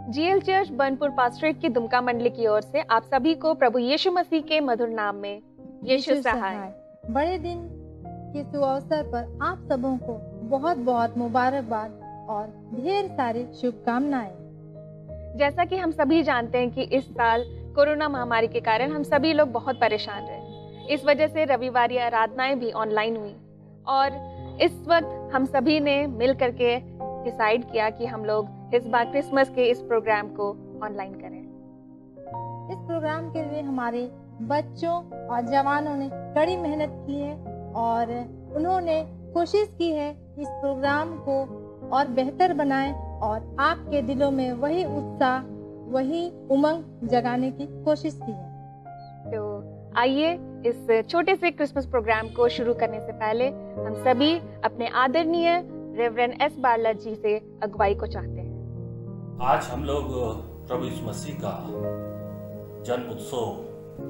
GL church Burnpur पास्टरेट की दुमका मंडली की ओर से आप सभी को प्रभु यीशु मसीह के मधुर नाम में यीशु सहाय। बड़े दिन के सुअवसर पर आप सबों को बहुत बहुत मुबारकबाद और ढेर सारी शुभकामनाएं। जैसा कि हम सभी जानते हैं कि इस साल कोरोना महामारी के कारण हम सभी लोग बहुत परेशान रहे। इस वजह से रविवार आराधनाएं भी ऑनलाइन हुई और इस वक्त हम सभी ने मिल करके डिसाइड किया कि हम लोग इस बार क्रिसमस के इस प्रोग्राम को ऑनलाइन करें। इस प्रोग्राम के लिए हमारे बच्चों और जवानों ने कड़ी मेहनत की है और उन्होंने कोशिश की है इस प्रोग्राम को और बेहतर बनाएं और आपके दिलों में वही उत्साह, वही उमंग जगाने की कोशिश की है। तो आइए इस छोटे से क्रिसमस प्रोग्राम को शुरू करने से पहले हम सभी अपने आदरणीय रेवरेंड एस बारला जी से अगुवाई को चाहते हैं। आज हम लोग प्रभु यीशु मसीह का जन्म उत्सव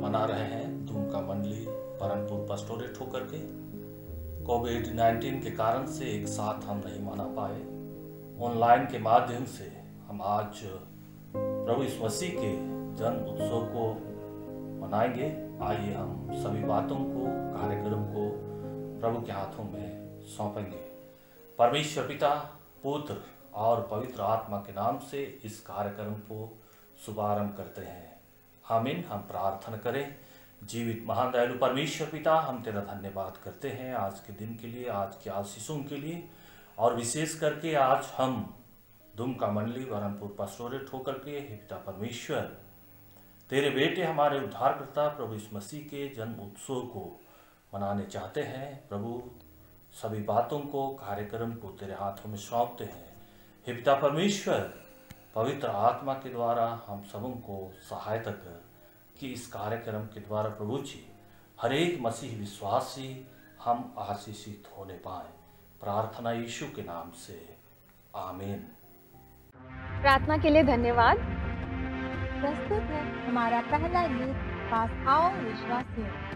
मना रहे हैं दुमका मंडली बर्नपुर पास्टोरेट होकर के। कोविड-19 के कारण से एक साथ हम नहीं मना पाए। ऑनलाइन के माध्यम से हम आज प्रभु यीशु मसीह के जन्म उत्सव को मनाएंगे। आइए हम सभी बातों को, कार्यक्रम को प्रभु के हाथों में सौंपेंगे। परमेश्वर पिता, पुत्र और पवित्र आत्मा के नाम से इस कार्यक्रम को शुभारंभ करते हैं। आमीन। हम प्रार्थना करें। जीवित महान दयालु परमेश्वर पिता, हम तेरा धन्यवाद करते हैं आज के दिन के लिए, आज के आशीषों के लिए, और विशेष करके आज हम दुमका मंडली बर्नपुर पास्टोरेट होकर के हे पिता परमेश्वर, तेरे बेटे हमारे उद्धारकर्ता प्रभु यीशु मसीह के जन्म उत्सव को मनाने चाहते हैं। प्रभु, सभी बातों को, कार्यक्रम को तेरे हाथों में सौंपते हैं। हे पिता परमेश्वर, पवित्र आत्मा के द्वारा हम सबों को सहायता कर कि इस कार्यक्रम के द्वारा प्रभु जी हर एक मसीह विश्वासी हम आशीषित होने पाए। प्रार्थना यीशु के नाम से, आमीन। प्रार्थना के लिए धन्यवाद। प्रस्तुत है हमारा पहला गीत, पास आओ विश्वासियों।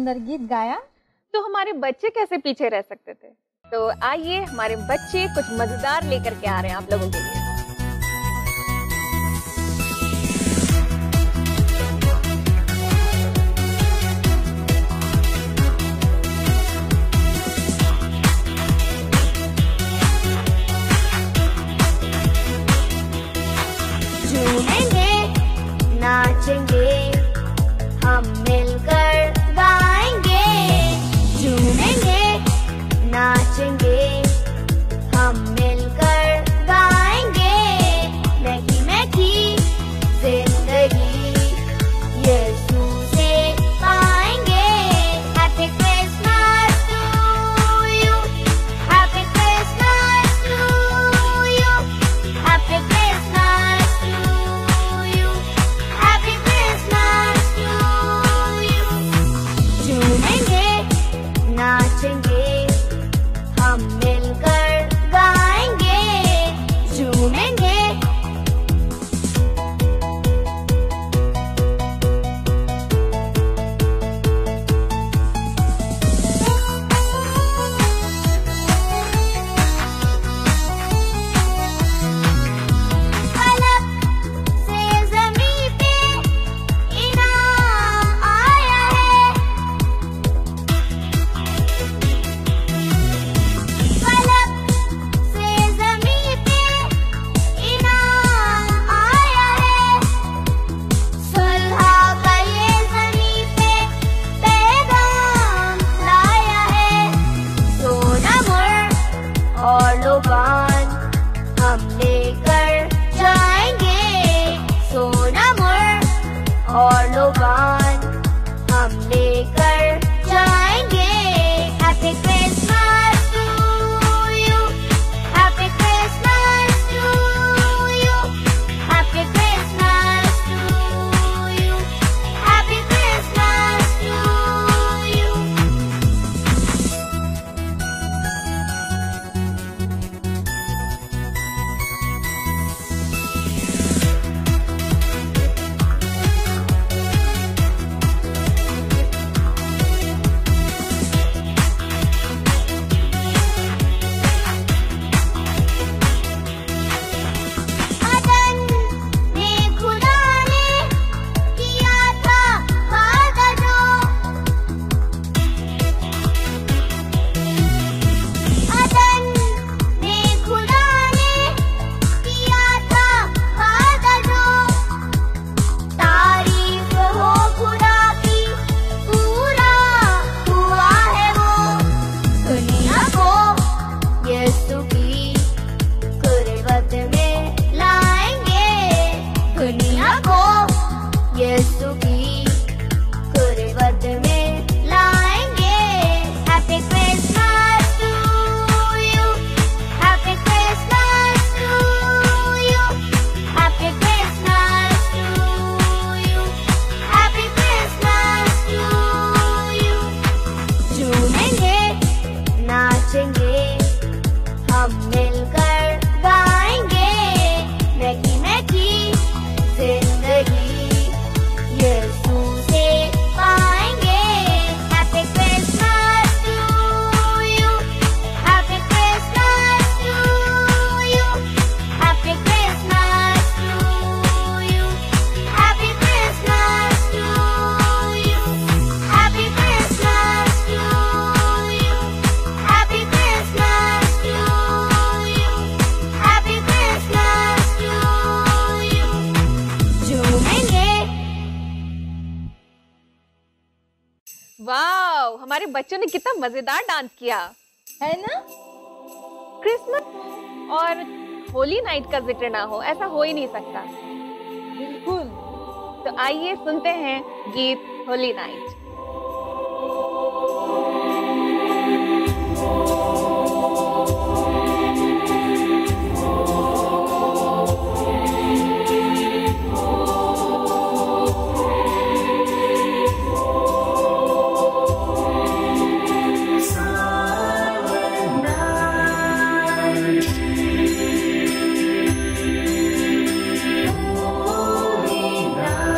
सुंदर गीत गाया, तो हमारे बच्चे कैसे पीछे रह सकते थे। तो आइए हमारे बच्चे कुछ मजेदार लेकर के आ रहे हैं आप लोगों के लिए। झूमेंगे, नाचेंगे, हम मिलकर गाएंगे। झूमेंगे, नाचेंगे, हम मिलकर गाएंगे। महकी महकी जिंदगी यीशु से पाएंगे। Happy Christmas to you, happy Christmas to you, happy Christmas to you, happy Christmas to you. झूमेंगे, नाचेंगे, हम मिलकर गाएंगे। झूमेंगे, फलक से ज़मीं पे इनाम आया है। फलक से ज़मीं पे इनाम आया है। सुलह का ये ज़मीं पे पैगाम लाया है। सोना मुर और लोबान हम लेकर जाएंगे। सोना मुर और लोबान हम लेकर जाएंगे। Happy Christmas to you, happy Christmas to you, happy Christmas to you, happy Christmas to you. अदन में खुदा ने किया था वादा जो। अदन में खुदा ने किया था वादा जो। तारीफ हो खुदा की, पूरा हुआ है वो। दुनिया को यीशु की गुर्बत में लाएंगे। दुनिया को यीशु की गुर्बत में लाएंगे। Happy Christmas to you, happy Christmas to you, happy Christmas to you, happy Christmas to you. झूमेंगे, नाचेंगे, हम मिलकर गाएंगे। महकी महकी जिंदगी यीशु से पाएंगे। Happy Christmas to you, happy Christmas to you, happy Christmas to you, happy Christmas to you, happy Christmas to you, happy Christmas to you, happy Christmas to you. झूमेंगे, वाव, हमारे बच्चों ने कितना मजेदार डांस किया है ना। क्रिसमस और होली नाइट का जिक्र ना हो, ऐसा हो ही नहीं सकता। बिल्कुल। तो आइए सुनते हैं गीत होली नाइट। Holy night.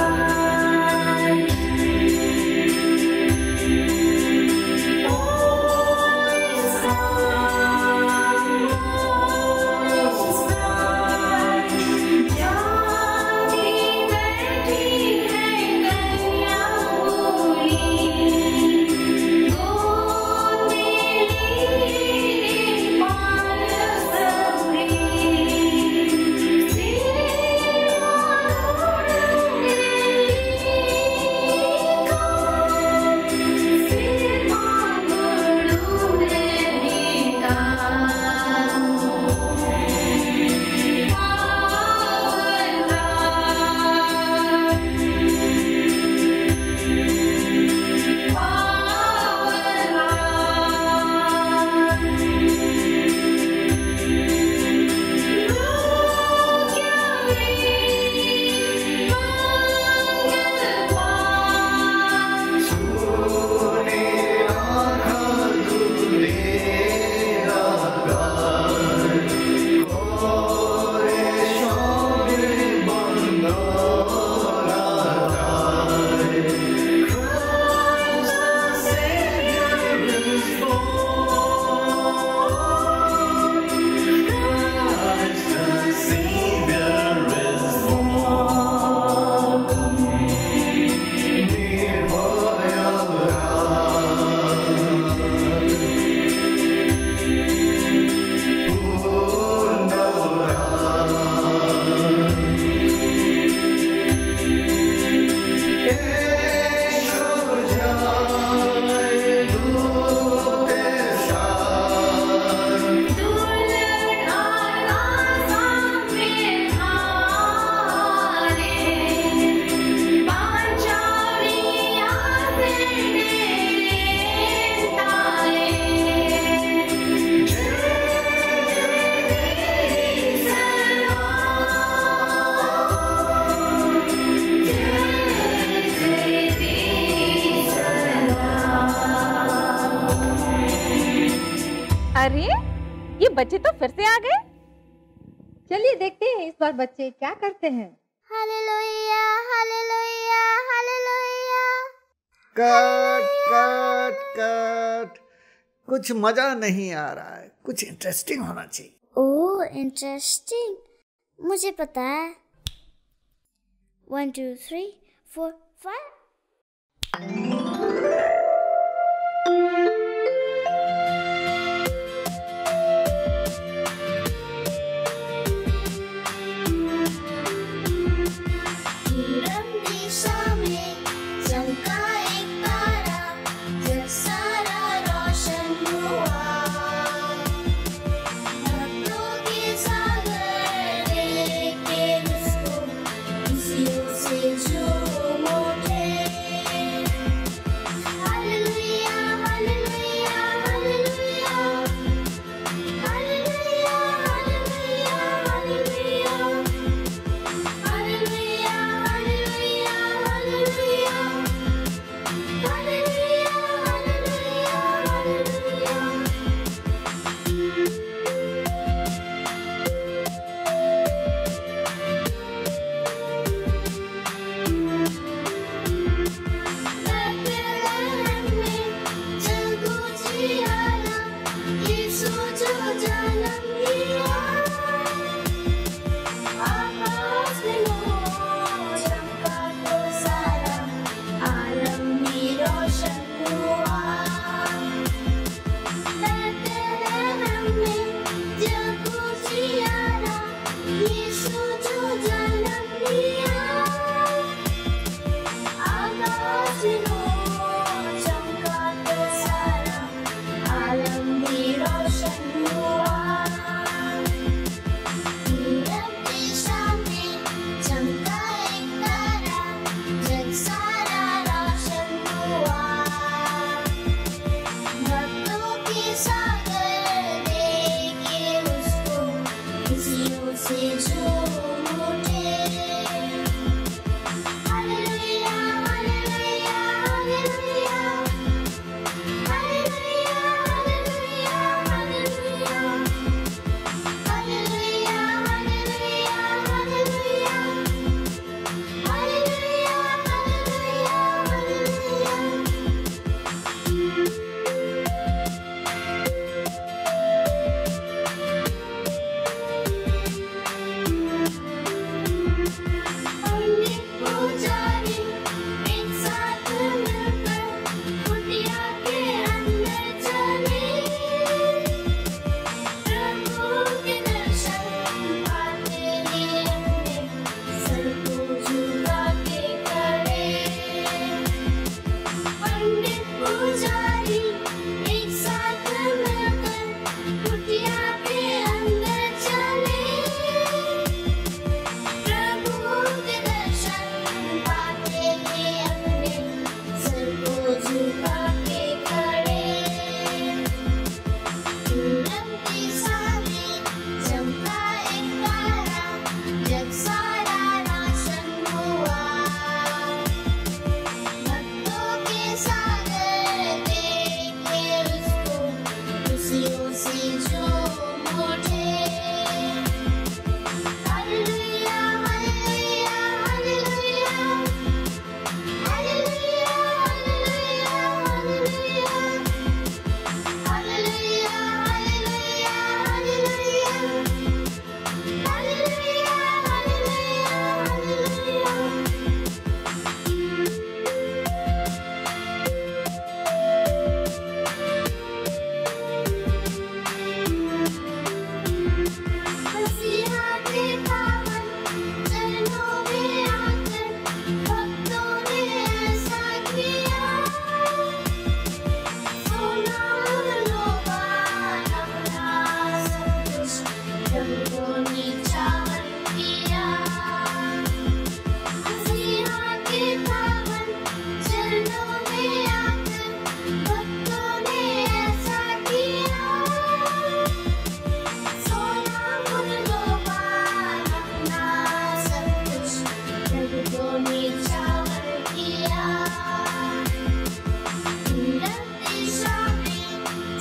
अरे ये बच्चे तो फिर से आ गए। चलिए देखते हैं इस बार बच्चे क्या करते हैं। Hallelujah hallelujah hallelujah. Cut cut cut, कुछ मजा नहीं आ रहा है, कुछ इंटरेस्टिंग होना चाहिए। ओह इंटरेस्टिंग, मुझे पता है। 1 2 3 4 5।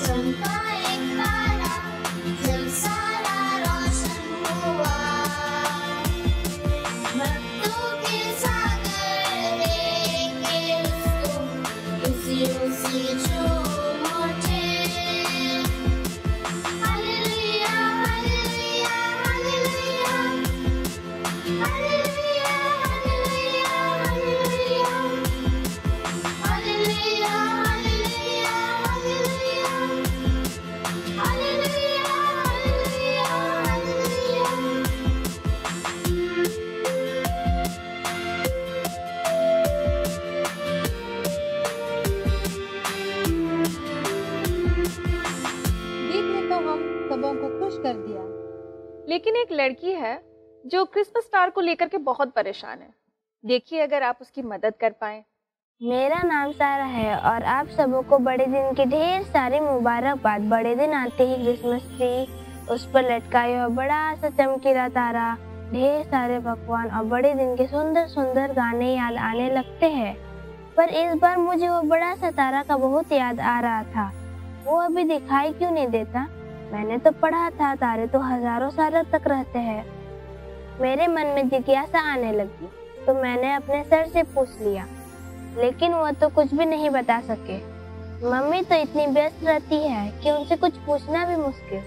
चंपा एक तारा सबों को खुश कर दिया। लेकिन एक लड़की है जो क्रिसमस स्टार को लेकर के बहुत परेशान है। देखिए अगर आप उसकी मदद कर पाएं। मेरा नाम सारा है और आप सबों को बड़े दिन की ढेर सारी मुबारकबाद। बड़े दिन आते ही क्रिसमस ट्री, उस पर लटकाया हुआ बड़ा सा चमकीला तारा, ढेर सारे पकवान और बड़े दिन के सुंदर सुंदर गाने याद आने लगते हैं। पर इस बार मुझे वो बड़ा सा तारा का बहुत याद आ रहा था। वो अभी दिखाई क्यों नहीं देता? मैंने तो पढ़ा था तारे तो हजारों सालों तक रहते हैं। मेरे मन में जिज्ञासा आने लगी तो मैंने अपने सर से पूछ लिया, लेकिन वो तो कुछ भी नहीं बता सके। मम्मी तो इतनी व्यस्त रहती है कि उनसे कुछ पूछना भी मुश्किल।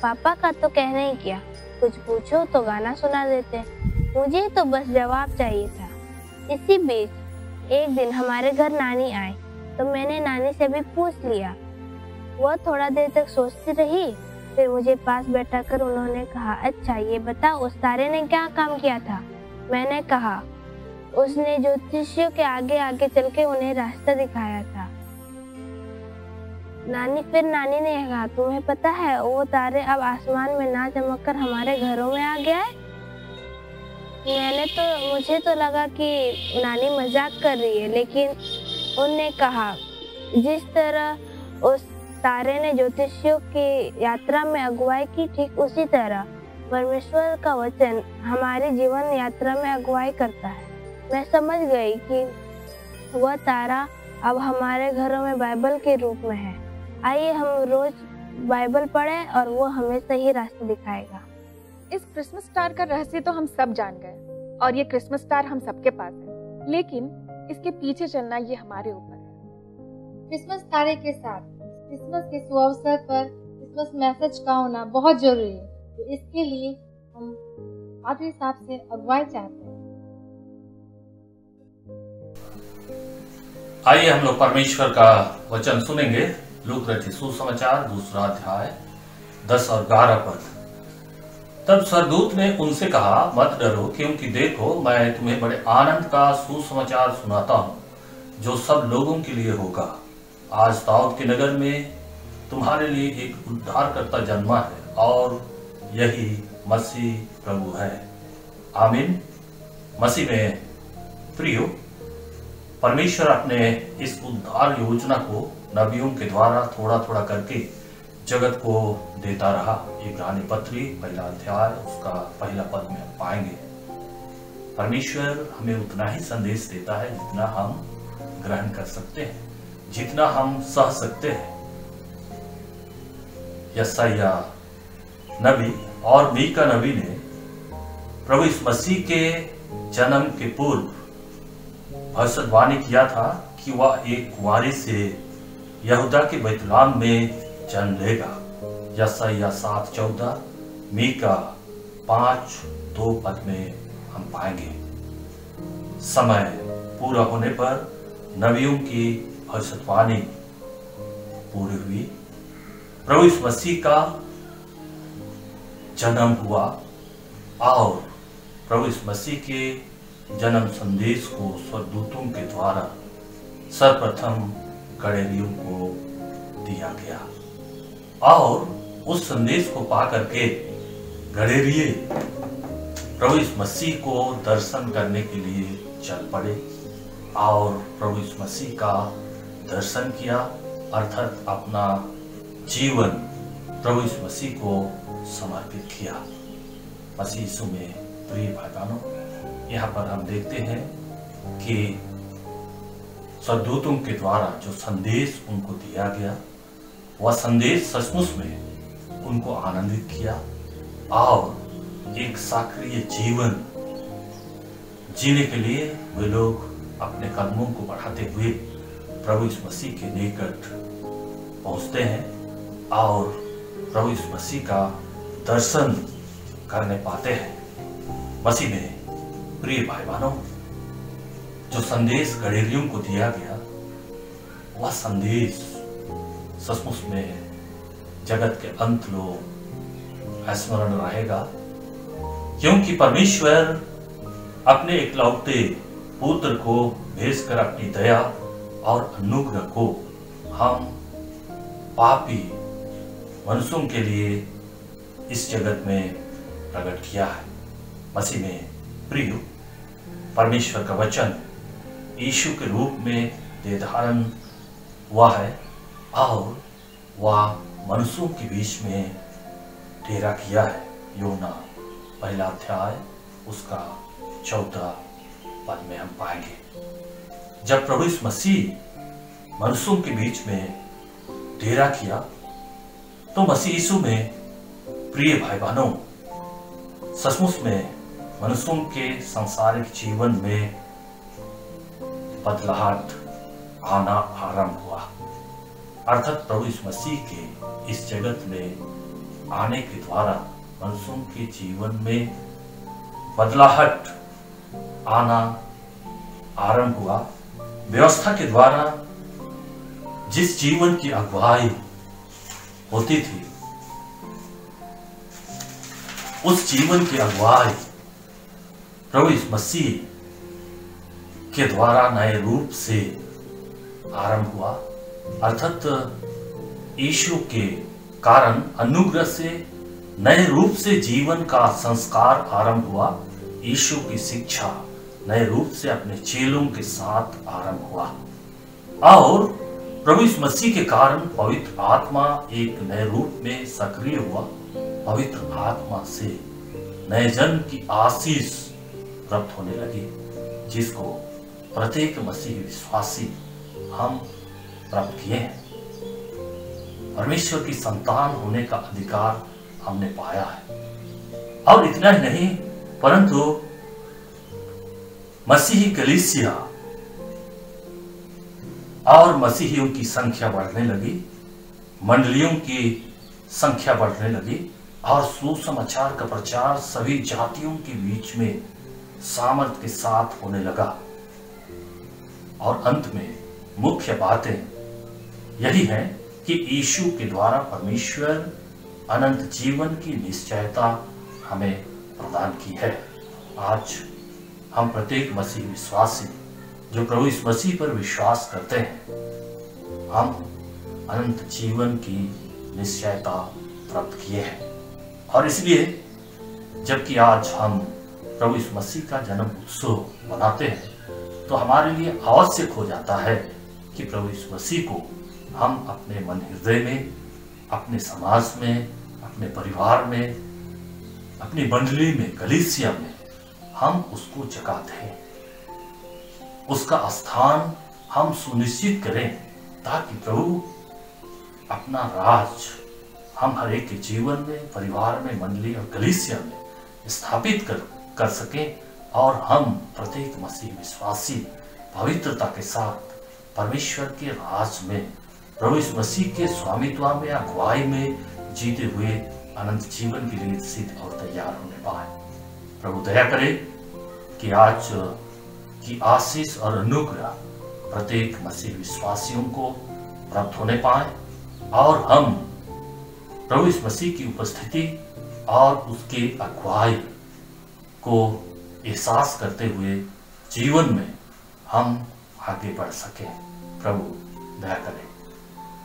पापा का तो कहना ही क्या, कुछ पूछो तो गाना सुना देते। मुझे तो बस जवाब चाहिए था। इसी बीच एक दिन हमारे घर नानी आई तो मैंने नानी से भी पूछ लिया। वह थोड़ा देर तक सोचती रही, फिर मुझे पास बैठा कर उन्होंने कहा, अच्छा ये बता उस तारे ने क्या काम किया था? मैंने कहा, उसने ज्योतिषियों के आगे आगे चल के उन्हें रास्ता दिखाया था। नानी ने कहा, तुम्हें पता है वो तारे अब आसमान में ना चमक कर हमारे घरों में आ गया है? मुझे तो लगा कि नानी मजाक कर रही है, लेकिन उनने कहा, जिस तरह उस तारे ने ज्योतिषियों की यात्रा में अगुवाई की, ठीक उसी तरह परमेश्वर का वचन हमारी जीवन यात्रा में अगुवाई करता है। मैं समझ गई कि वह तारा अब हमारे घरों में बाइबल के रूप में है। आइए हम रोज बाइबल पढ़ें और वो हमें सही रास्ता दिखाएगा। इस क्रिसमस स्टार का रहस्य तो हम सब जान गए और ये क्रिसमस स्टार हम सबके पास है, लेकिन इसके पीछे चलना ये हमारे ऊपर है। क्रिसमस तारे के साथ क्रिसमस के शुभ अवसर पर क्रिसमस मैसेज का होना बहुत जरूरी है, तो इसके लिए हम पादरी साहब से अगुवाई चाहते हैं। आइए हम लोग परमेश्वर का वचन सुनेंगे। लूक रचित सुसमाचार 2 अध्याय 10 और 11 पद। तब स्वर्गदूत ने उनसे कहा, मत डरो, क्योंकि देखो मैं तुम्हें बड़े आनंद का सुसमाचार सुनाता हूँ, जो सब लोगों के लिए होगा। आज दाऊद के नगर में तुम्हारे लिए एक उद्धारकर्ता जन्मा है और यही मसीह प्रभु है। आमीन। मसीह में प्रियो, परमेश्वर अपने इस उद्धार योजना को नबियों के द्वारा थोड़ा थोड़ा करके जगत को देता रहा। इब्रानी पत्री 1 अध्याय उसका 1 पद में हम पाएंगे। परमेश्वर हमें उतना ही संदेश देता है जितना हम ग्रहण कर सकते हैं, जितना हम सह सकते हैं। यशायाह नबी और मीका नबी ने प्रभु यीशु मसीह के जन्म के पूर्व भविष्यवाणी किया था कि वह एक कुंवारी से यहूदा के बैतलहम में जन्म लेगा। यशायाह 7:14, मीका 5:2 पद में हम पाएंगे। समय पूरा होने पर नबियों की भविष्यवाणी पूरी हुई। प्रभु यीशु मसीह का जन्म हुआ और प्रभु यीशु मसीह के जन्म संदेश को स्वर्गदूतों के द्वारा सर्वप्रथम गड़ेरियों को दिया गया और उस संदेश को पा करके गड़ेरिये प्रभु यीशु मसीह को दर्शन करने के लिए चल पड़े और प्रभु यीशु मसीह का दर्शन किया, अर्थात अपना जीवन प्रभु यीशु मसीह को समर्पित किया। मसीह यीशु में प्रिय भाई बहनों, यहाँ पर हम देखते हैं कि स्वर्गदूतों के द्वारा जो संदेश उनको दिया गया, वह संदेश सचमुच में उनको आनंदित किया और एक सक्रिय जीवन जीने के लिए वे लोग अपने कदमों को बढ़ाते हुए प्रभु यीशु मसीह के निकट पहुंचते हैं और प्रभु यीशु मसीह का दर्शन करने पाते हैं। मसीह में प्रिय भाई बहनों, जो संदेश गड़ेरियों को दिया गया, वह संदेश सचमुच में जगत के अंत लोग स्मरण रहेगा, क्योंकि परमेश्वर अपने इकलौते पुत्र को भेजकर अपनी दया और अनुग्रह को हम पापी मनुष्यों के लिए इस जगत में प्रकट किया है। मसीह में प्रिय, परमेश्वर का वचन यीशु के रूप में देह धारण हुआ है और वह मनुष्यों के बीच में डेरा किया है। यूहन्ना पहला अध्याय उसका 14 पद में हम पाएंगे। जब प्रभु यीशु मसीह मनुष्यों के बीच में डेरा किया तो मसीह यीशु में प्रिय भाई बहनों, सचमुच में मनुष्यों के सांसारिक जीवन में बदलाहट आना आरंभ हुआ। अर्थात प्रभु यीशु मसीह के इस जगत में आने के द्वारा मनुष्यों के जीवन में बदलाहट आना आरंभ हुआ। व्यवस्था के द्वारा जिस जीवन की अगुवाई होती थी, उस जीवन की अगुवाई प्रभु यीशु मसीह के द्वारा नए रूप से आरंभ हुआ। अर्थात यीशु के कारण अनुग्रह से नए रूप से जीवन का संस्कार आरंभ हुआ। यीशु की शिक्षा नए रूप से अपने चेलों के साथ आरंभ हुआ और प्रभु यीशु मसीह के कारण पवित्र आत्मा एक नए रूप में सक्रिय हुआ। पवित्र आत्मा से नए जन्म की आशीष प्राप्त होने लगी, जिसको प्रत्येक मसीही विश्वासी हम प्राप्त किए हैं। परमेश्वर की संतान होने का अधिकार हमने पाया है। और इतना ही नहीं, परंतु मसीही कलीसिया और मसीहियों की संख्या बढ़ने लगी, मंडलियों की संख्या बढ़ने लगी और सुसमाचार का प्रचार सभी जातियों के बीच में सामर्थ्य के साथ होने लगा। और अंत में मुख्य बातें यही है कि यीशु के द्वारा परमेश्वर अनंत जीवन की निश्चयता हमें प्रदान की है। आज हम प्रत्येक मसीह विश्वासी जो प्रभु यीशु मसीह पर विश्वास करते हैं, हम अनंत जीवन की निश्चयता प्राप्त किए हैं। और इसलिए जबकि आज हम प्रभु यीशु मसीह का जन्म उत्सव मनाते हैं, तो हमारे लिए आवश्यक हो जाता है कि प्रभु यीशु मसीह को हम अपने मन हृदय में, अपने समाज में, अपने परिवार में, अपनी मंडली में, कलीसिया में हम उसको जगा दें, उसका स्थान हम सुनिश्चित करें, ताकि प्रभु अपना राज हम हर एक के जीवन में, परिवार में, मंडली और कलीसिया में स्थापित कर सकें और हम प्रत्येक मसीह विश्वासी पवित्रता के साथ परमेश्वर के राज में, प्रभु यीशु मसीह के स्वामित्व में, अगुवाई में जीते हुए अनंत जीवन के लिए सिद्ध और तैयार होने पाए। प्रभु दया करे कि आज की आशीष और अनुग्रह प्रत्येक मसीह विश्वासियों को प्राप्त होने पाए और हम प्रभु यीशु मसीह की उपस्थिति और उसके अगुवाई को एहसास करते हुए जीवन में हम आगे बढ़ सकें। प्रभु दया करें।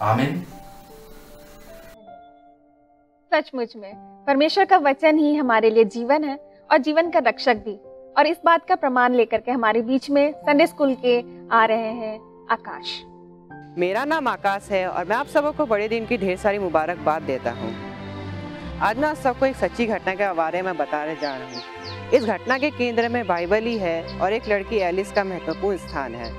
आमीन। सचमुच में परमेश्वर का वचन ही हमारे लिए जीवन है और जीवन का रक्षक भी। और इस बात का प्रमाण लेकर के हमारे बीच में संडे स्कूल के आ रहे हैं आकाश। मेरा नाम आकाश है और मैं आप सबों को बड़े दिन की ढेर सारी मुबारकबाद देता हूँ। आज मैं आप सबको एक सच्ची घटना के बारे में बताने जा रहा हूँ। इस घटना के केंद्र में बाइबल ही है और एक लड़की एलिस का महत्वपूर्ण स्थान है।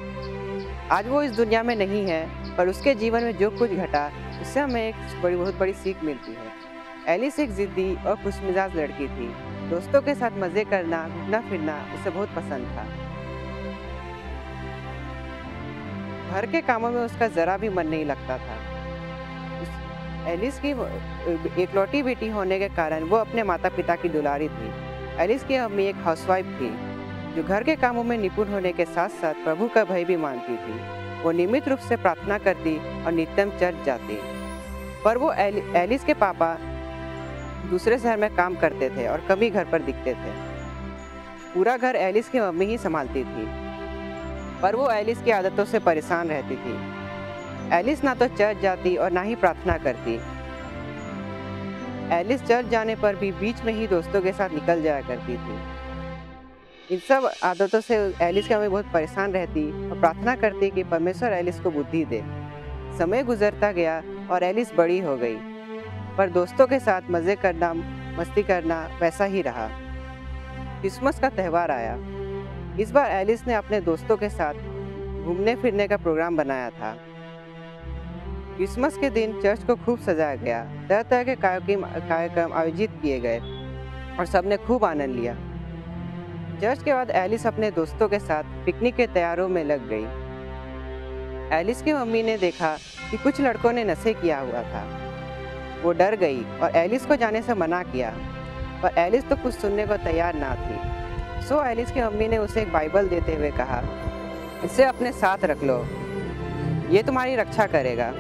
आज वो इस दुनिया में नहीं है, पर उसके जीवन में जो कुछ घटा उससे हमें एक बहुत बड़ी सीख मिलती है। एलिस एक जिद्दी और खुशमिजाज लड़की थी। दोस्तों के साथ मजे करना, घूमना फिरना उसे बहुत पसंद था। घर के कामों में उसका जरा भी मन नहीं लगता था। एलिस की एकलौती बेटी होने के कारण वो अपने माता पिता की दुलारी थी। एलिस की अम्मी एक हाउसवाइफ थी जो घर के कामों में निपुण होने के साथ साथ प्रभु का भय भी मानती थी। वो नियमित रूप से प्रार्थना करती और नित्यम चर्च जाती। पर वो एलिस के पापा दूसरे शहर में काम करते थे और कभी घर पर दिखते थे। पूरा घर एलिस की मम्मी ही संभालती थी, पर वो एलिस की आदतों से परेशान रहती थी। एलिस ना तो चर्च जाती और ना ही प्रार्थना करती। एलिस चर्च जाने पर भी बीच में ही दोस्तों के साथ निकल जाया करती थी। इन सब आदतों से एलिस की मम्मी बहुत परेशान रहती और प्रार्थना करती कि परमेश्वर एलिस को बुद्धि दे। समय गुजरता गया और एलिस बड़ी हो गई, पर दोस्तों के साथ मज़े करना, मस्ती करना वैसा ही रहा। क्रिसमस का त्यौहार आया। इस बार एलिस ने अपने दोस्तों के साथ घूमने फिरने का प्रोग्राम बनाया था। क्रिसमस के दिन चर्च को खूब सजाया गया, तरह तरह के कार्यक्रम आयोजित किए गए और सबने खूब आनंद लिया। चर्च के बाद एलिस अपने दोस्तों के साथ पिकनिक के तैयारों में लग गई। एलिस की मम्मी ने देखा कि कुछ लड़कों ने नशे किया हुआ था। वो डर गई और एलिस को जाने से मना किया, पर एलिस तो कुछ सुनने को तैयार ना थी। सो एलिस की मम्मी ने उसे एक बाइबल देते हुए कहा, इसे अपने साथ रख लो, ये तुम्हारी रक्षा करेगा।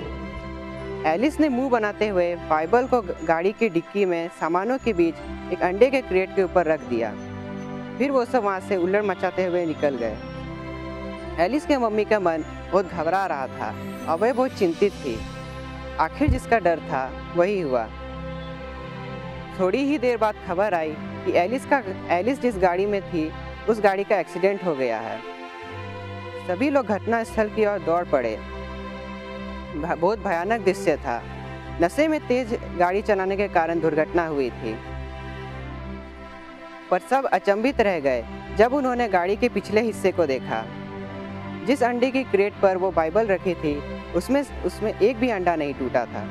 एलिस ने मुंह बनाते हुए बाइबल को गाड़ी की डिक्की में सामानों के बीच एक अंडे के क्रेट के ऊपर रख दिया। फिर वो सब वहाँ से उल्लड़ मचाते हुए निकल गए। एलिस के मम्मी का मन बहुत घबरा रहा था और वह बहुत चिंतित थी। आखिर जिसका डर था वही हुआ। थोड़ी ही देर बाद खबर आई कि एलिस जिस गाड़ी में थी उस गाड़ी का एक्सीडेंट हो गया है। सभी लोग घटना स्थल की ओर दौड़ पड़े। बहुत भयानक दृश्य था। नशे में तेज गाड़ी चलाने के कारण दुर्घटना हुई थी, पर सब अचंभित रह गए जब उन्होंने गाड़ी के पिछले हिस्से को देखा। जिस अंडे की क्रेट पर वो बाइबल रखी थी उसमें एक भी अंडा नहीं टूटा था।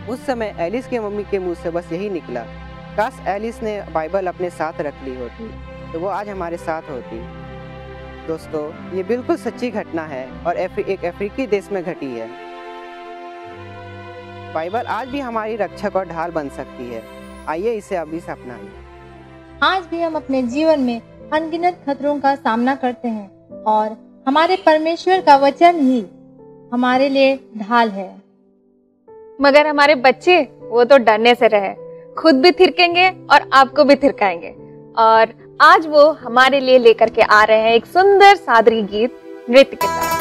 उस समय एलिस के मम्मी के मुंह से बस यही निकला, काश एलिस ने बाइबल अपने साथ रख ली होती तो वो आज हमारे साथ होती। दोस्तों, ये बिल्कुल सच्ची घटना है और एक अफ्रीकी देश में घटी है। बाइबल आज भी हमारी रक्षक और ढाल बन सकती है। आइए इसे अभी से अपनाएं। आज भी हम अपने जीवन में अनगिनत खतरों का सामना करते हैं और हमारे परमेश्वर का वचन ही हमारे लिए ढाल है। मगर हमारे बच्चे वो तो डरने से रहे, खुद भी थिरकेंगे और आपको भी थिरकाएंगे। और आज वो हमारे लिए लेकर के आ रहे हैं एक सुंदर सादरी गीत नृत्य के साथ।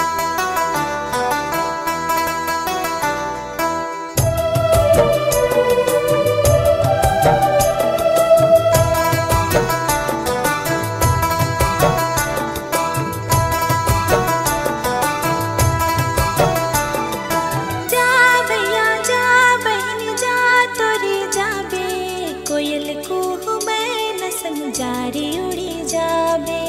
जारी उड़ी जाबे।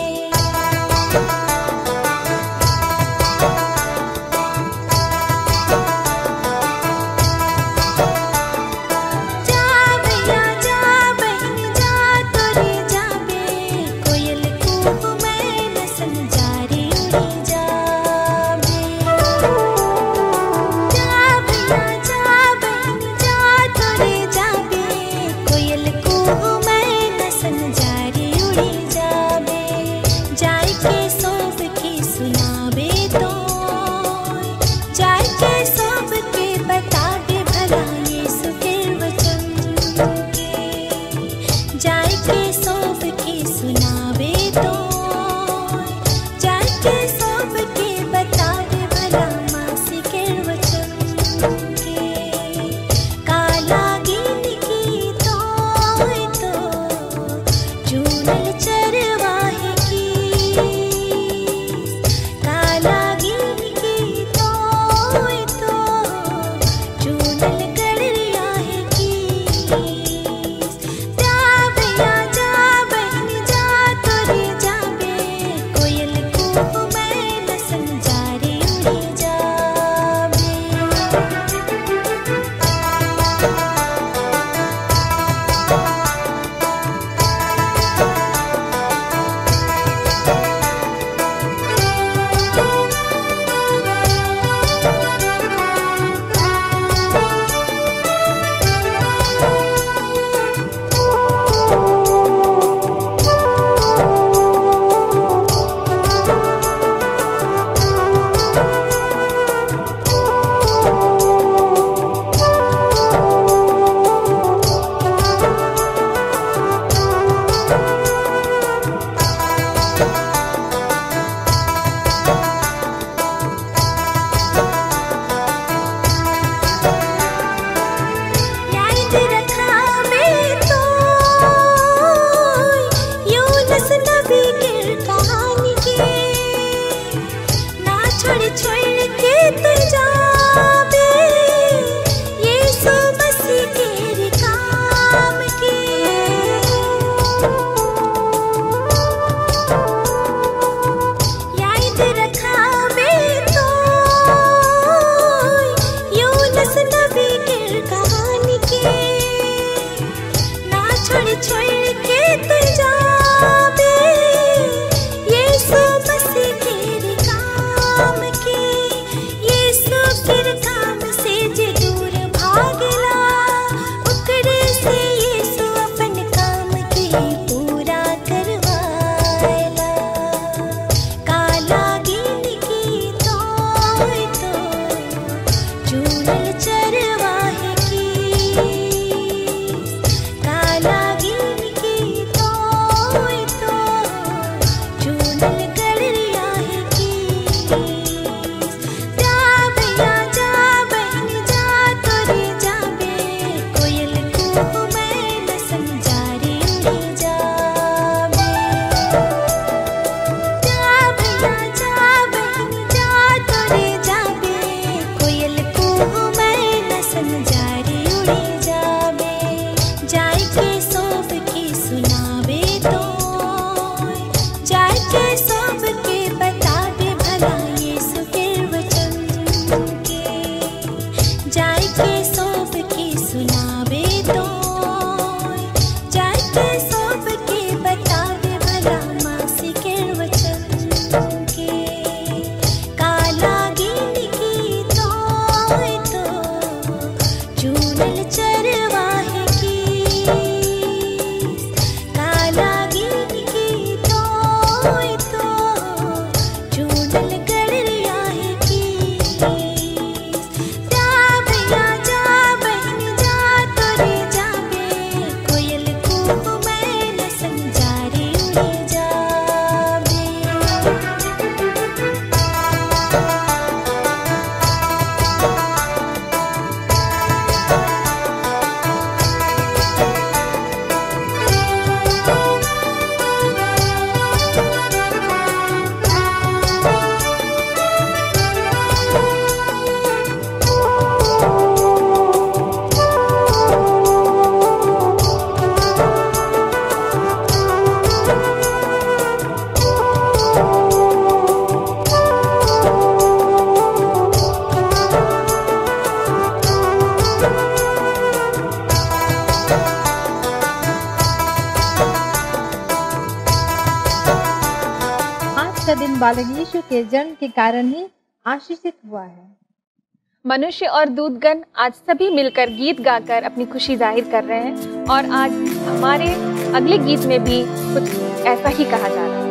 बालक यीशु के जन्म के कारण ही आशीषित हुआ है। मनुष्य और दूतगण आज सभी मिलकर गीत गाकर अपनी खुशी जाहिर कर रहे हैं और आज हमारे अगले गीत में भी कुछ ऐसा ही कहा जा रहा है।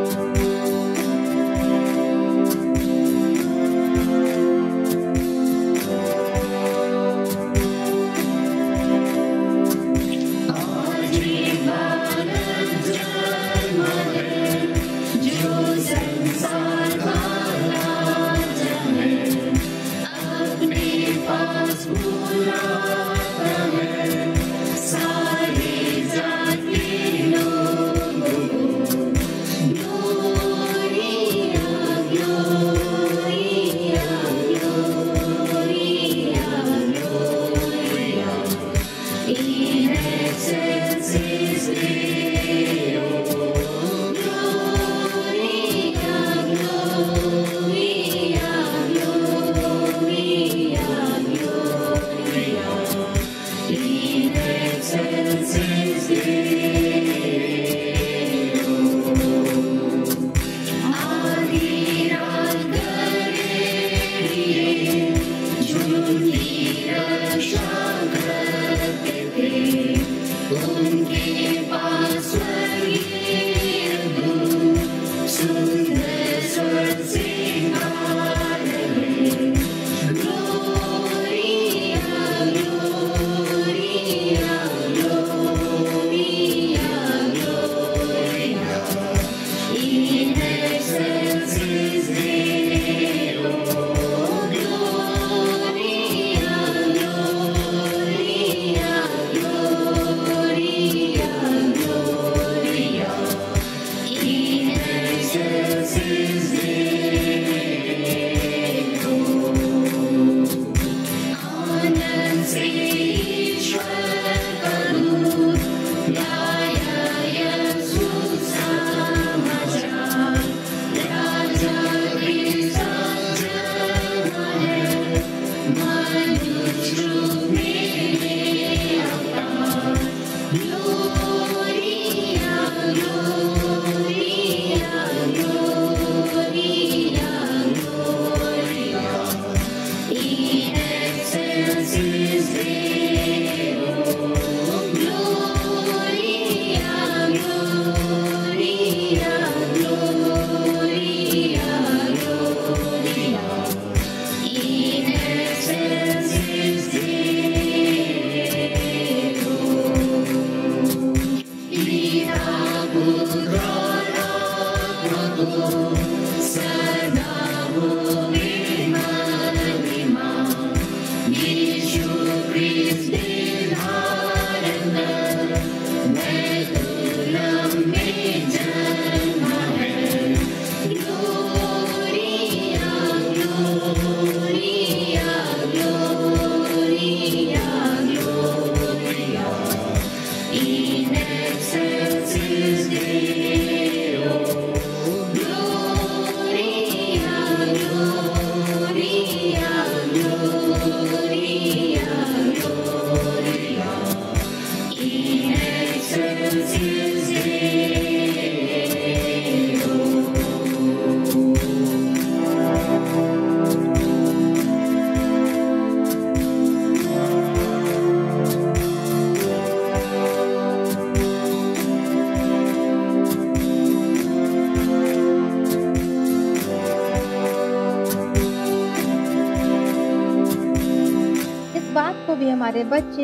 हमारे बच्चे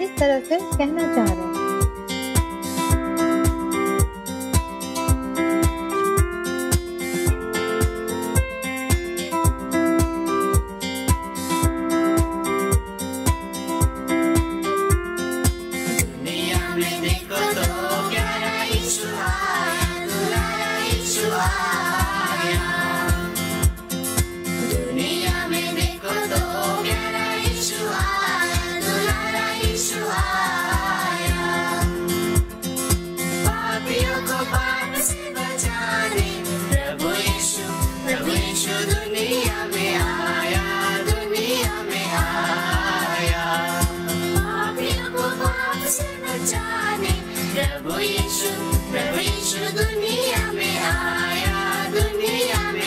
इस तरह से कहना चाह रहे हैं। प्रभु यीशु दुनिया में आया, दुनिया में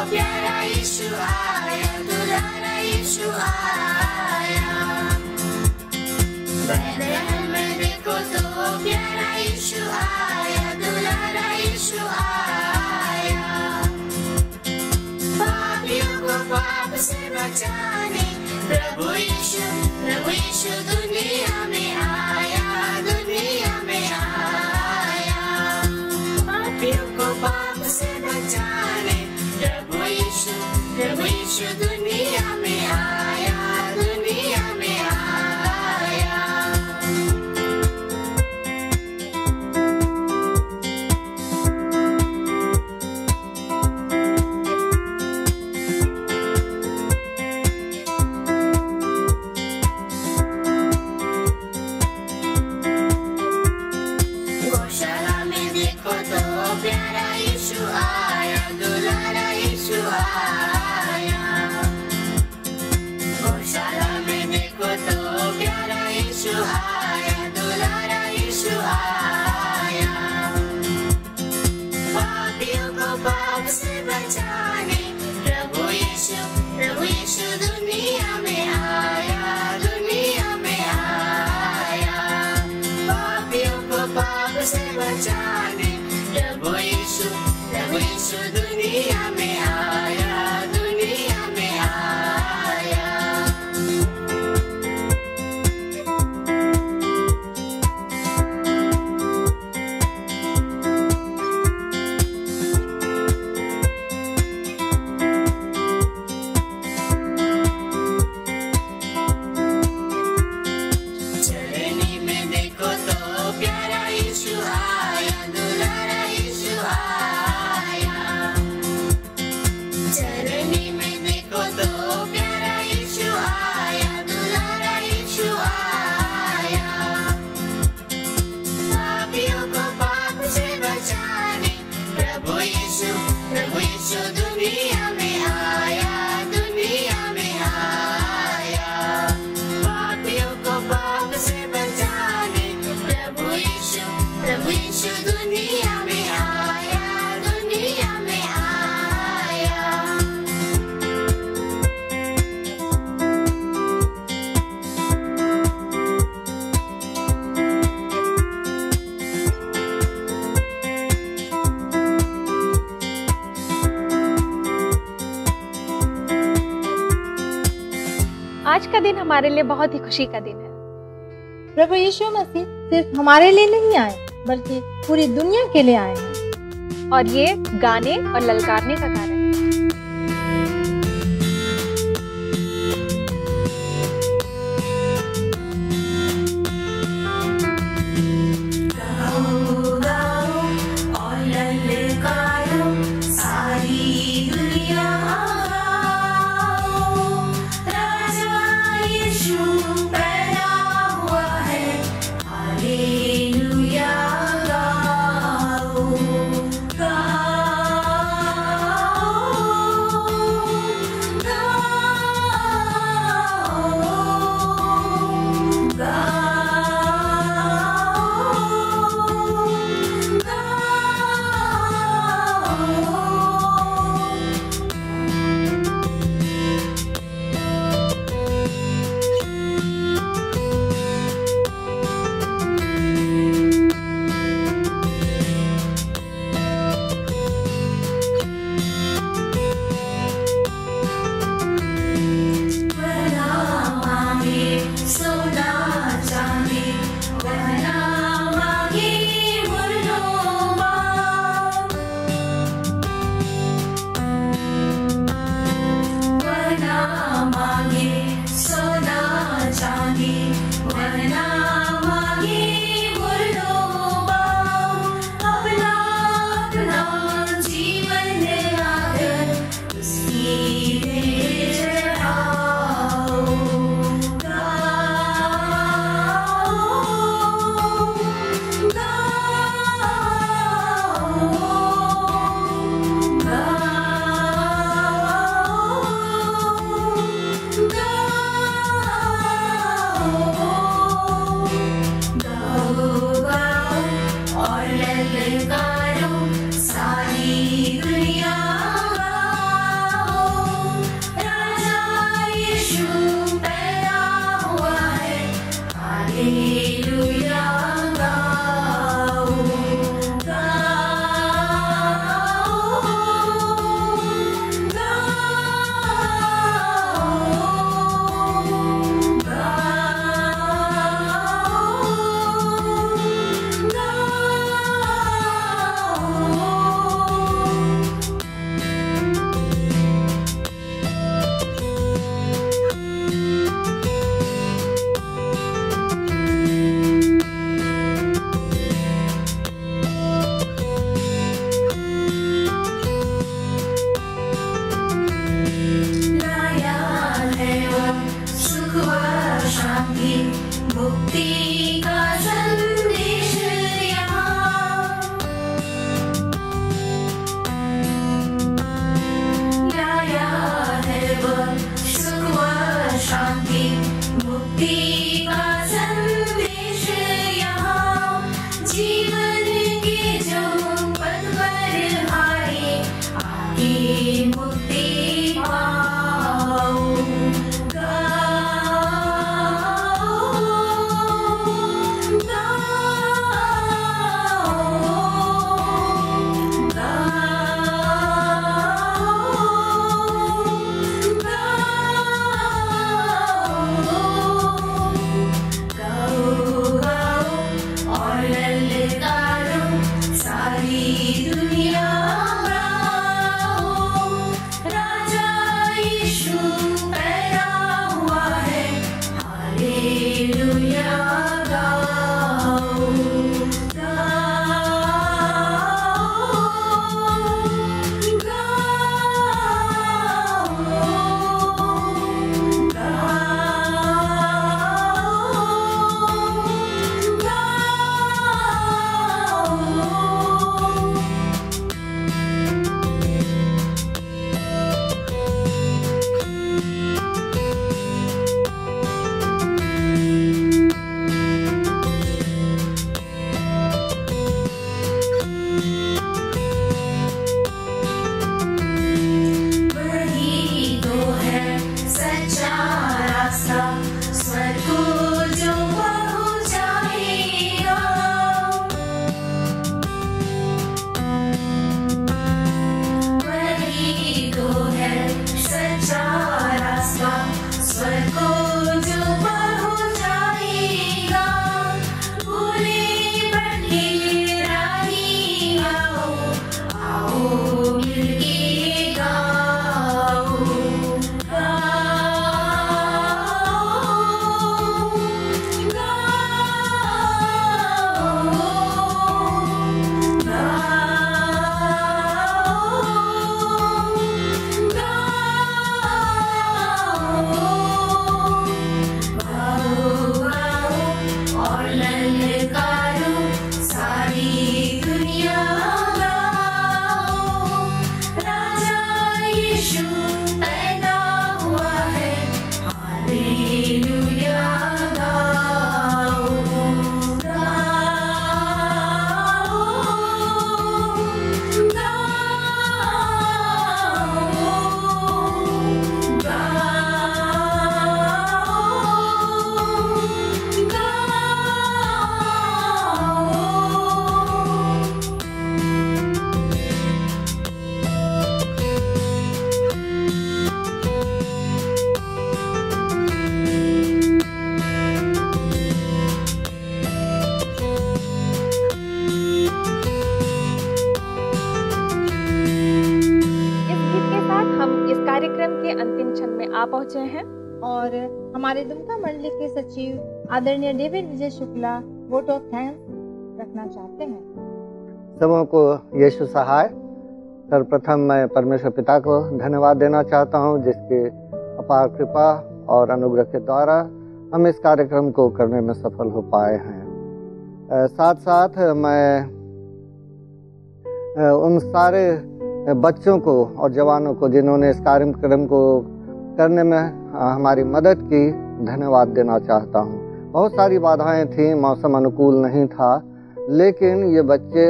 प्यारा यीशु आया, दुलारा यीशु आया। बैतलहम में देखो तो प्यारा यीशु आया, दुलारा यीशु आया। पापियों को पाप से बचाने प्रभु यीशु दुनिया में आया, दुनिया में आया। पापियों को पाप से बचाने प्रभु यीशु दुनिया में आया, दुनिया में आया। गौशाला में देखो तो प्यारा यीशु आया, दुलारा यीशु आया। गौशाला में देखो तो प्यारा यीशु आया, दुलारा यीशु आया। पापियों को पाप से बचाने प्रभु यीशु दुनिया में आया, दुनिया में आया। पापियों को पाप से बचाने प्रभु यीशु दुनिया में आया, दुनिया में आया। चरनी में देखो तो प्यारा यीशु आया, दुलारा यीशु आया। चरनी में देखो तो प्यारा यीशु आया, दुलारा यीशु आया। पापियों को पाप से बचाने प्रभु यीशु दुनिया में आया, दुनिया में आया। पापियों को पाप से बचाने प्रभु यीशु दुनिया में आया, दुनिया में आया। आज का दिन हमारे लिए बहुत ही खुशी का दिन है। प्रभु यीशु मसीह सिर्फ हमारे लिए नहीं आए बल्कि पूरी दुनिया के लिए आए हैं। और ये गाने और ललकारने का कारण है। Hallelujah, आ पहुंचे हैं और हमारे दुमका मंडली के सचिव आदरणीय David Vijay Shukla vote of thanks रखना चाहते हैं। सबों को यीशु सहाय। सर्वप्रथम मैं परमेश्वर पिता को धन्यवाद देना चाहता हूं, जिसके अपार कृपा और अनुग्रह के द्वारा हम इस कार्यक्रम को करने में सफल हो पाए हैं। साथ साथ मैं उन सारे बच्चों को और जवानों को जिन्होंने इस कार्यक्रम को करने में हमारी मदद की, धन्यवाद देना चाहता हूं। बहुत सारी बाधाएं थीं, मौसम अनुकूल नहीं था, लेकिन ये बच्चे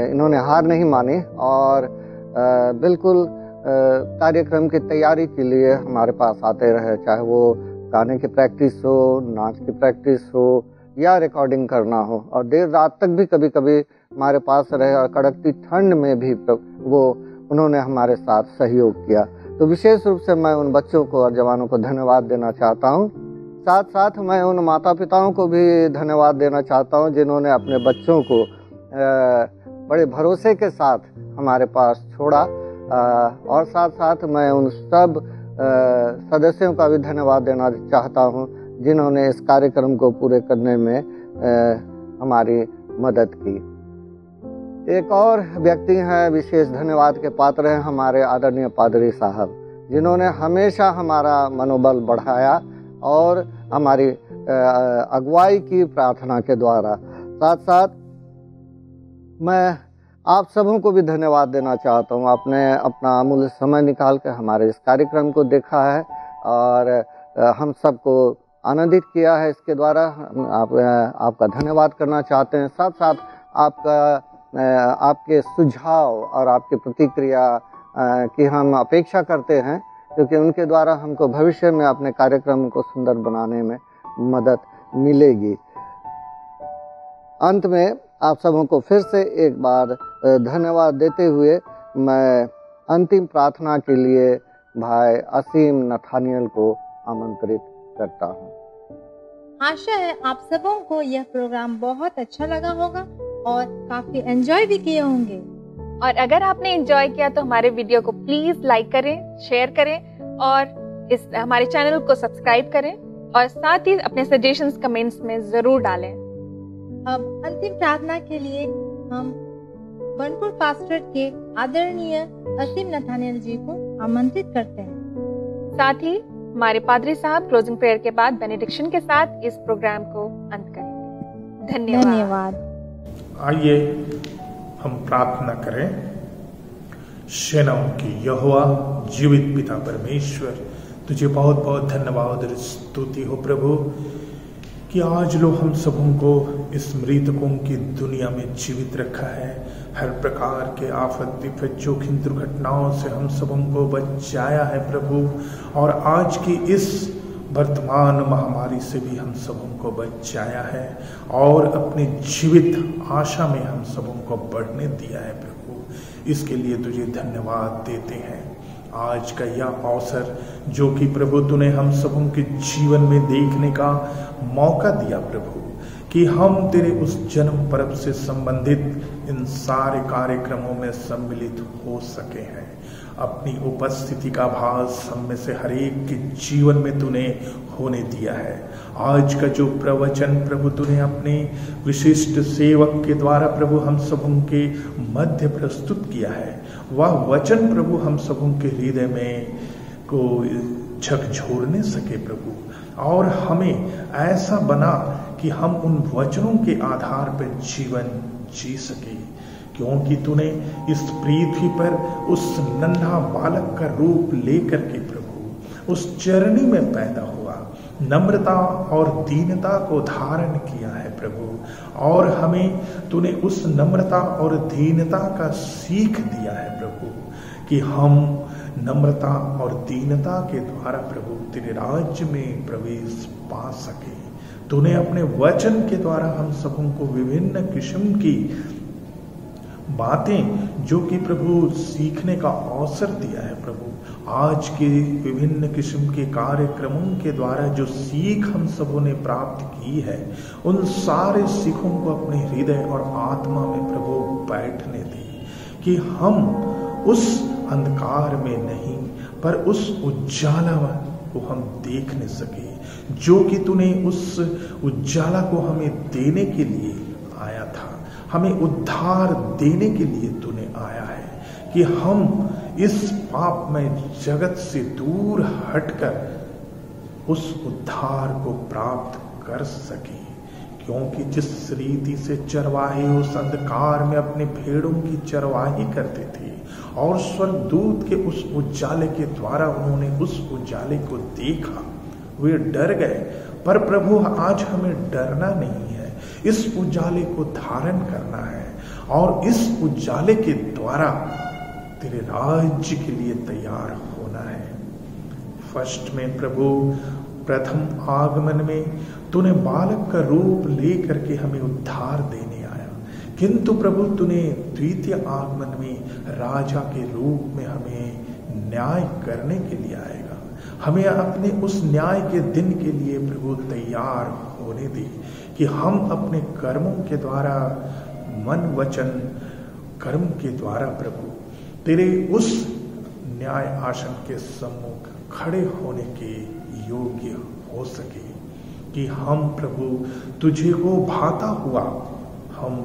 इन्होंने हार नहीं मानी और बिल्कुल कार्यक्रम की तैयारी के लिए हमारे पास आते रहे, चाहे वो गाने की प्रैक्टिस हो, नाच की प्रैक्टिस हो या रिकॉर्डिंग करना हो, और देर रात तक भी कभी कभी हमारे पास रहे और कड़कती ठंड में भी उन्होंने हमारे साथ सहयोग किया। तो विशेष रूप से मैं उन बच्चों को और जवानों को धन्यवाद देना चाहता हूँ। साथ साथ मैं उन माता पिताओं को भी धन्यवाद देना चाहता हूँ जिन्होंने अपने बच्चों को बड़े भरोसे के साथ हमारे पास छोड़ा, और साथ साथ मैं उन सब सदस्यों का भी धन्यवाद देना चाहता हूँ जिन्होंने इस कार्यक्रम को पूरे करने में हमारी मदद की। एक और व्यक्ति हैं विशेष धन्यवाद के पात्र हैं, हमारे आदरणीय पादरी साहब, जिन्होंने हमेशा हमारा मनोबल बढ़ाया और हमारी अगुवाई की प्रार्थना के द्वारा। साथ साथ मैं आप सबों को भी धन्यवाद देना चाहता हूँ। आपने अपना अमूल्य समय निकाल कर हमारे इस कार्यक्रम को देखा है और हम सबको आनंदित किया है इसके द्वारा। आपका धन्यवाद करना चाहते हैं। साथ साथ आपके सुझाव और आपकी प्रतिक्रिया की हम अपेक्षा करते हैं, क्योंकि उनके द्वारा हमको भविष्य में अपने कार्यक्रम को सुंदर बनाने में मदद मिलेगी। अंत में आप सबों को फिर से एक बार धन्यवाद देते हुए मैं अंतिम प्रार्थना के लिए भाई असीम नथानियल को आमंत्रित करता हूँ। आशा है आप सबों को यह प्रोग्राम बहुत अच्छा लगा होगा और काफी एंजॉय भी किए होंगे। और अगर आपने एंजॉय किया तो हमारे वीडियो को प्लीज लाइक करें, शेयर करें और इस हमारे चैनल को सब्सक्राइब करें और साथ ही अपने सजेशंस कमेंट्स में जरूर डालें। अब अंतिम प्रार्थना के लिए हम बनपुर पास्टर के आदरणीय असीम नथानियल जी को आमंत्रित करते हैं। साथ ही हमारे पादरी साहब क्लोजिंग प्रेयर के बाद बेनेडिक्शन के साथ इस प्रोग्राम को अंत करेंगे। धन्यवाद। आइए हम प्रार्थना करें। सेनाओं की यहोवा जीवित पिता परमेश्वर, तुझे बहुत बहुत धन्यवाद और स्तुति हो प्रभु कि आज लो हम सबों को इस मृतकों की दुनिया में जीवित रखा है। हर प्रकार के आफत विपत जोखिम दुर्घटनाओं से हम सबों को बचाया है प्रभु, और आज की इस वर्तमान महामारी से भी हम सबों को बचाया है और अपनी जीवित आशा में हम सबों को बढ़ने दिया है प्रभु। इसके लिए तुझे धन्यवाद देते हैं। आज का यह अवसर जो कि प्रभु तूने हम सबों के जीवन में देखने का मौका दिया प्रभु, कि हम तेरे उस जन्म पर्व से संबंधित इन सारे कार्यक्रमों में सम्मिलित हो सके हैं। अपनी उपस्थिति का भास हम में से हर एक के जीवन में तूने होने दिया है। आज का जो प्रवचन प्रभु तूने अपने विशिष्ट सेवक के द्वारा प्रभु हम सबों के मध्य प्रस्तुत किया है, वह वचन प्रभु हम सबों के हृदय में को झकझोरने सके प्रभु, और हमें ऐसा बना कि हम उन वचनों के आधार पर जीवन जी सके, क्योंकि तूने इस पृथ्वी पर उस नन्हा बालक का रूप लेकर के प्रभु उस चरनी में पैदा हुआ, नम्रता और दीनता को धारण किया है प्रभु, और हमें तूने उस नम्रता और दीनता का सीख दिया है प्रभु, कि हम नम्रता और दीनता के द्वारा प्रभु तेरे राज्य में प्रवेश पा सके। तूने अपने वचन के द्वारा हम सबों को विभिन्न किस्म की बातें जो कि प्रभु सीखने का अवसर दिया है प्रभु। आज के विभिन्न किस्म के कार्यक्रमों के द्वारा जो सीख हम सबों ने प्राप्त की है, उन सारे सीखों को अपने हृदय और आत्मा में प्रभु बैठने दे, कि हम उस अंधकार में नहीं पर उस उजाला को हम देख नहीं सके, जो कि तूने उस उजाला को हमें देने के लिए आया था, हमें उद्धार देने के लिए तूने आया है कि हम इस पापमय जगत से दूर हटकर उस उद्धार को प्राप्त कर सके। क्योंकि जिस रीति से चरवाहे उस अंधकार में अपने भेड़ों की चरवाही करते थे और स्वर्गदूत के उस उजाले के द्वारा उन्होंने उस उजाले को देखा, वे डर गए। पर प्रभु आज हमें डरना नहीं है, इस उजाले को धारण करना है और इस उजाले के द्वारा तेरे राज्य के लिए तैयार होना है। फर्स्ट में प्रभु प्रथम आगमन में तूने बालक का रूप लेकर के हमें उद्धार देने आया, किंतु प्रभु तूने द्वितीय आगमन में राजा के रूप में हमें न्याय करने के लिए आएगा। हमें अपने उस न्याय के दिन के लिए प्रभु तैयार होने दे कि हम अपने कर्मों के द्वारा, मन वचन कर्म के द्वारा प्रभु तेरे उस न्याय आसन के सम्मुख खड़े होने के योग्य हो सके कि हम प्रभु तुझे को भाता हुआ हम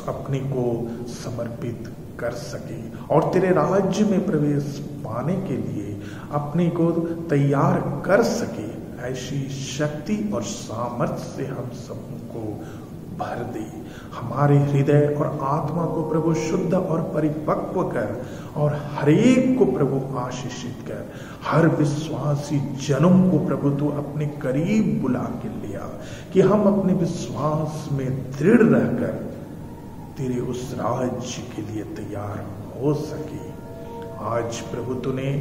अपने को समर्पित कर सके और तेरे राज्य में प्रवेश पाने के लिए अपने को तैयार कर सके। ऐसी शक्ति और सामर्थ्य से हम सबको भर दे। हमारे हृदय और आत्मा को प्रभु शुद्ध और परिपक्व कर और हरेक को प्रभु आशीषित कर। हर विश्वासी जनों को प्रभु तू अपने करीब बुला के लिया कि हम अपने विश्वास में दृढ़ रहकर तेरे उस राज्य के लिए तैयार हो सके। आज प्रभु तूने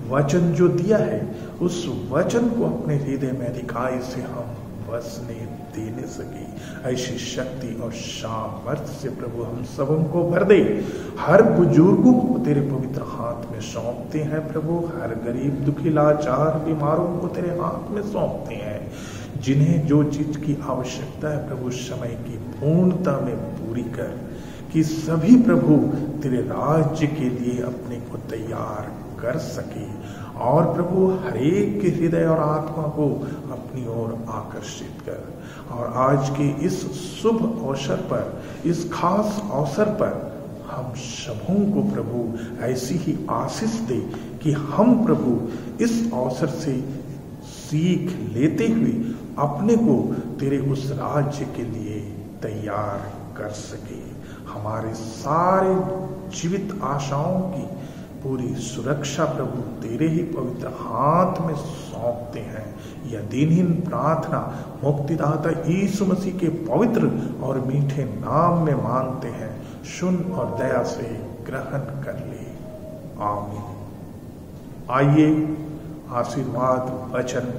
वचन जो दिया है उस वचन को अपने हृदय में अधिकाई से हम बसने देने सके। ऐसी शक्ति और सामर्थ्य से प्रभु हम सबों को भर दे। हर बुजुर्गों को तेरे पवित्र हाथ में सौंपते हैं प्रभु। हर गरीब दुखी लाचार बीमारों को तेरे हाथ में सौंपते हैं। जिन्हें जो चीज की आवश्यकता है प्रभु समय की पूर्णता में पूरी कर, कि सभी प्रभु तेरे राज्य के लिए अपने को तैयार कर सके और प्रभु हरेक के हृदय और आत्मा को अपनी ओर आकर्षित कर। और आज के इस शुभ अवसर पर, इस खास अवसर पर हम सबों को प्रभु ऐसी ही आशीष दे कि हम प्रभु इस अवसर से सीख लेते हुए अपने को तेरे उस राज्य के लिए तैयार कर सके। हमारे सारे जीवित आशाओं की पूरी सुरक्षा प्रभु तेरे ही पवित्र हाथ में सौंपते हैं। यह दिनहीन प्रार्थना मुक्तिदाता यीशु मसीह के पवित्र और मीठे नाम में मांगते हैं। सुन और दया से ग्रहण कर ले, आमीन। आइए आशीर्वाद वचन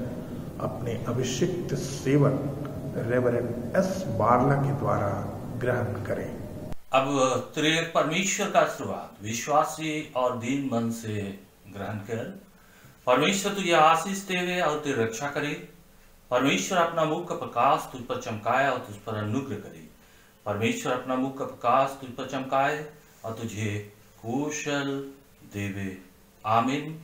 अपने अभिषिक्त सेवक रेवरेंड एस बारला के द्वारा ग्रहण करें। अब तेरे परमेश्वर का आशीर्वाद विश्वासी और दीन मन से ग्रहण कर। परमेश्वर तुझे आशीष देवे और तेरी रक्षा करे। परमेश्वर अपना मुख का प्रकाश तुझ पर चमकाए और तुझ पर अनुग्रह करे। परमेश्वर अपना मुख का प्रकाश तुझ पर चमकाए और तुझे कुशल देवे, आमीन।